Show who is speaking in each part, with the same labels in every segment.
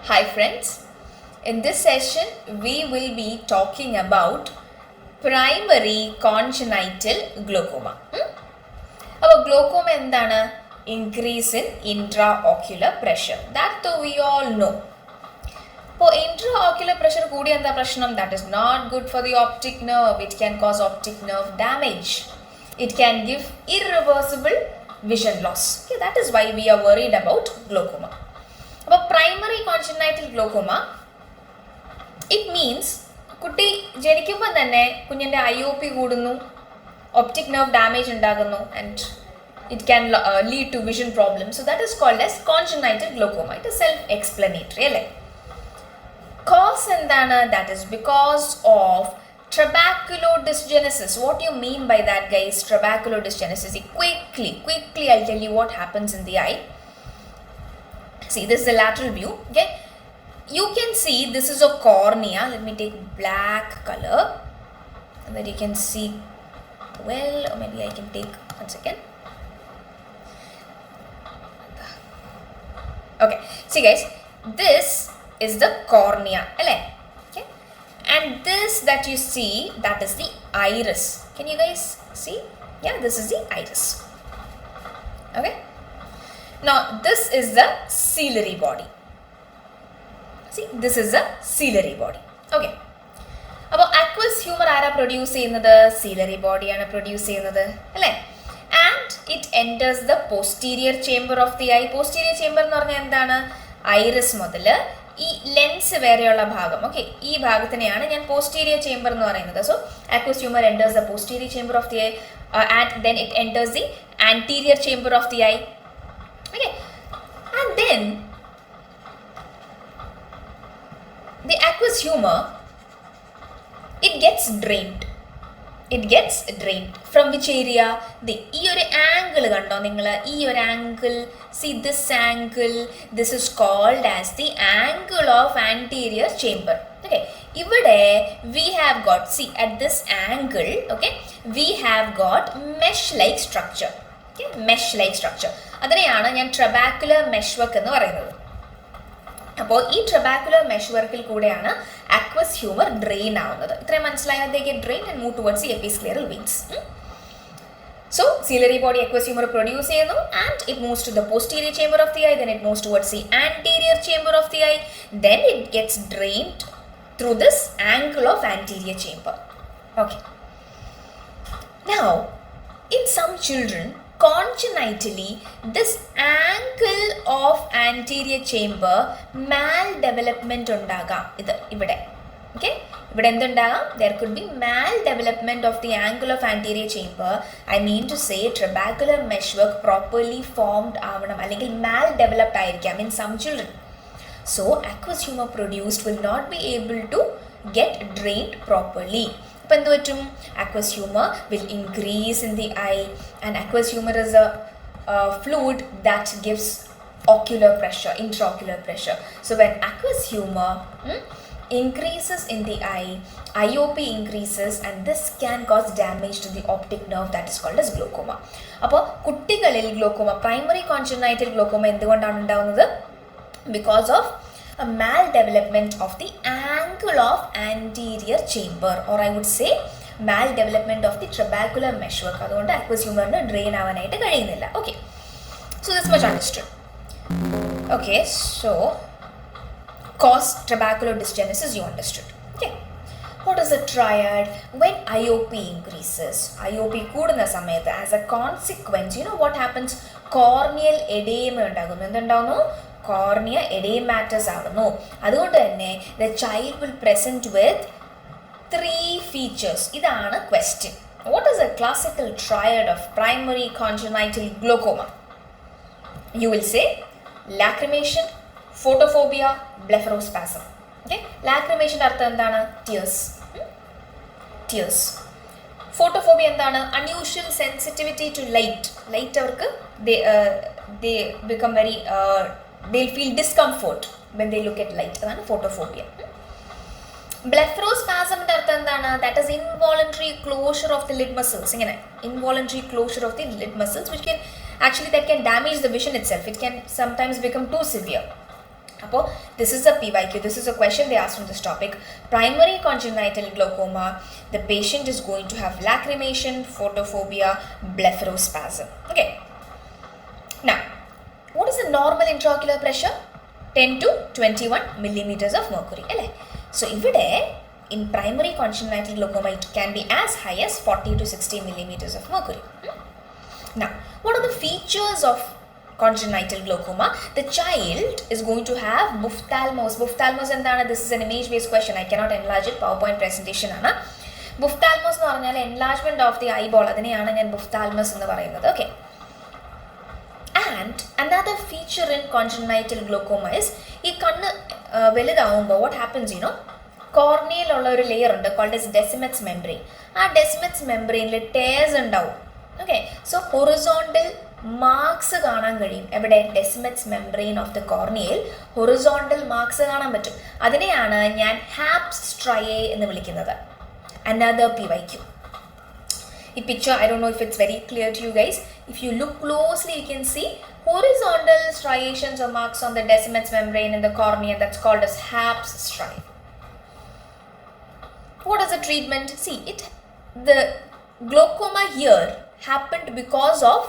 Speaker 1: Hi friends, in this session we will be talking about primary congenital glaucoma. Our glaucoma is increase in intraocular pressure. That we all know. For intraocular pressure that is not good for the optic nerve. It can cause optic nerve damage. It can give irreversible vision loss. Okay, that is why we are worried about glaucoma. But primary congenital glaucoma, it means കുട്ടി ജനിക്കുമ്പോൾ തന്നെ കുഞ്ഞിൻ്റെ IOP കൂടുന്നു, optic nerve damage ഉണ്ടാകുന്നു, and it can lead to vision problems. So that is called as congenital glaucoma. It is self-explanatory അല്ലേ? Cause എന്താണ്? That is because of trabeculodysgenesis. What do you mean by that, guys? Trabeculodysgenesis. Quickly I'll tell you what happens in the eye. See, this is the lateral view. Okay, you can see this is a cornea. Let me take black color so that you can see well, or maybe I can take 1 second. Okay, see guys, this is the cornea, okay, and this that you see, that is the iris. Can you guys see? Yeah, this is the iris. Okay, now this is the ciliary body. See, this is the ciliary body. Okay, അപ്പോൾ aqueous humor ആരാ produce ചെയ്യുന്നത്? ciliary body ആണ് produce ചെയ്യുന്നത് അല്ലേ? And it enters the posterior chamber of the eye. Posterior chamber എന്ന് പറഞ്ഞാൽ എന്താണ്? Iris മുതൽ ഈ ലെൻസ് വരെയുള്ള ഭാഗം. ഓക്കെ, ഈ ഭാഗത്തിനെയാണ് ഞാൻ posterior chamber എന്ന് പറയുന്നത്. So aqueous humor enters the posterior chamber of the eye and then it enters the anterior chamber of the eye. Okay, and then the aqueous humor, it gets drained. From which area? ഈ ഒരു angle കണ്ടോ നിങ്ങൾ? ഈ ഒരു angle, see this angle, this is called as the angle of anterior chamber. Okay, ഇവിടെ we have got, see at this angle, okay, we have got mesh like structure. Okay, mesh like structure, അതിനെയാണ് ഞാൻ trabecular meshwork എന്ന് പറയുന്നത്. അപ്പോൾ ഈ trabecular meshworkൽ കൂടെയാണ് aqueous humor drain ആവുന്നത്. ഇത്രയും മനസ്സിലായാൽ they get drained and move towards the episcleral veins. So ciliary body aqueous humor produce ചെയ്യുന്നു and it moves to the posterior chamber of the eye, then it moves towards the anterior chamber of the eye, then it gets drained through this angle of anterior chamber. Okay, now in some children congenitally this angle of anterior chamber maldevelopment ഉണ്ടാകാം. ഇത് ഇവിടെ, okay, ഇവിടെ എന്തുണ്ടാകാം? There could be maldevelopment of the angle of anterior chamber. I mean to say trabecular meshwork properly formed ആവണം, അല്ലെങ്കിൽ maldeveloped ആയിരിക്കാം in some children. So aqueous humor produced will not be able to get drained properly. അപ്പോൾ എന്ത് പറ്റും? aqueous humor will increase in the eye, and aqueous humor is a fluid that gives ocular pressure, intraocular pressure. So when aqueous humor increases in the eye, IOP increases, and this can cause damage to the optic nerve, that is called as glaucoma. അപ്പോൾ കുട്ടികളിൽ glaucoma, primary congenital glaucoma എന്തുകൊണ്ടാണ് ഉണ്ടാകുന്നത്? Because of a maldevelopment of the angle of anterior chamber, or I would say maldevelopment of the trabecular meshwork. അതുകൊണ്ട് aqueous humor drain ആവാനായിട്ട് കഴിയുന്നില്ല. Okay, so this much understood. Okay, so cause trabeculodysgenesis you understood. Okay, what is a triad? When IOP increases, IOP കൂടുന്ന സമയത്ത് as a consequence, you know what happens? Corneal edema ഉണ്ടാകുന്നു. എന്തുണ്ടാകുന്നു? cornea edematous ആകുന്നു. അതുകൊണ്ട് തന്നെ the child will present with 3 features. ഇതാണ് question. What is a classical triad of primary congenital glaucoma? You will say lacrimation, photophobia, blepharospasm. Okay, lacrimation അർത്ഥം എന്താണ്? tears. Photophobia എന്താണ്? unusual sensitivity to light അവർക്ക് they become very they'll feel discomfort when they look at light. അതാണ് photophobia. Blepharospasm ന്റെ അർത്ഥം എന്താണ്? That is involuntary closure of the lid muscles. ഇങ്ങനെ involuntary closure of the lid muscles, which can actually that can damage the vision itself. It can sometimes become too severe. This is a PYQ, this is a question they asked from this topic. Primary congenital glaucoma, the patient is going to have lacrimation, photophobia, blepharospasm. Okay. Now, what is the normal intraocular pressure? 10 to 21 millimeters of mercury. So, in primary congenital glaucoma, it can be as high as 40 to 60 millimeters of mercury. Now, what are the features of congenital glaucoma? The child is going to have ophthalmos. Ophthalmos endana? This is an image based question. I cannot enlarge it. PowerPoint presentation aanu. Ophthalmos nu parnal enlargement of the eyeball. Adineyana njan ophthalmos ennu parayunnathu. Okay. And another feature in congenital glaucoma is ee kannu veludavumbo what happens, corneal ulla oru layer undu called as Descemet's membrane. Aa Descemet's membrane il tears undavum. Okay, so horizontal marks കാണാൻ കഴിയും. എവിടെ? Descemet's membrane of the corneal horizontal marks കാണാൻ പറ്റും. അതിനെയാണ് ഞാൻ HAPS striae എന്ന് വിളിക്കുന്നത്. Another PYQ. ഈ picture, I don't know if it's very clear to you guys. If you look closely, you can see horizontal striations or marks on the Descemet's membrane in the cornea. That's called as HAPS striae. What is the treatment? See, the glaucoma here happened because of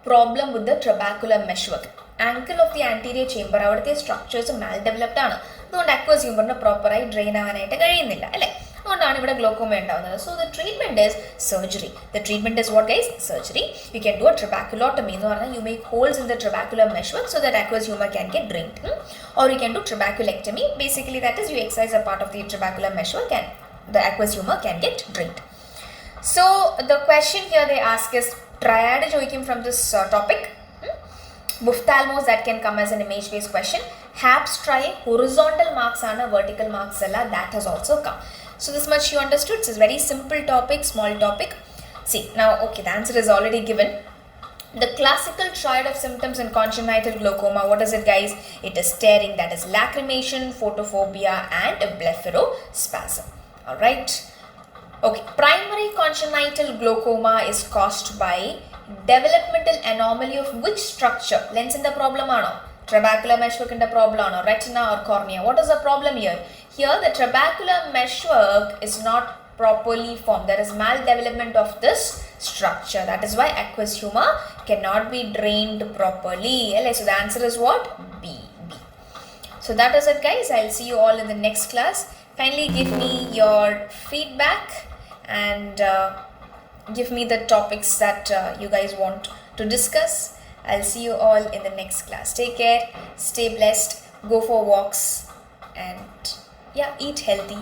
Speaker 1: problem with the trabecular meshwork. Ankle of the anterior chamber, avudathe structures maldeveloped aanu. അതുകൊണ്ട് aqueous humor പ്രോപ്പറായി drain ആവാനായിട്ട് കഴിയുന്നില്ല അല്ലേ? അതുകൊണ്ടാണ് ഇവിടെ glaucoma ഉണ്ടാകുന്നത്. So the treatment is surgery. The treatment is what guys? Surgery. You can do a trabeculotomy എന്ന് പറഞ്ഞാൽ you make holes in the trabecular meshwork so that aqueous humor can get drained. Or you can do trabeculectomy. Basically that is you excise a part of the trabecular meshwork and the aqueous humor can get drained. So the question here they ask is triad ചോദിക്കും from this topic. Ophthalmos, that can come as an image based question. HAPS striae, horizontal marks ana, vertical marks alla, that has also come. So this much you understood. It's a very simple topic, small topic. See now, okay, the answer is already given. The classical triad of symptoms in congenital glaucoma, what is it guys? It is tearing, that is lacrimation, photophobia and blepharospasm. Alright. Okay, primary congenital glaucoma is caused by developmental anomaly of which structure? Lens in the problem ano? Trabecular meshwork in the problem ano? Retina or cornea? What is the problem here? Here the trabecular meshwork is not properly formed. There is maldevelopment of this structure. That is why aqueous humor cannot be drained properly. So the answer is what? B. So that is it guys. I'll see you all in the next class. Kindly give me your feedback and give me the topics that you guys want to discuss. I'll see you all in the next class. Take care, stay blessed, go for walks and eat healthy.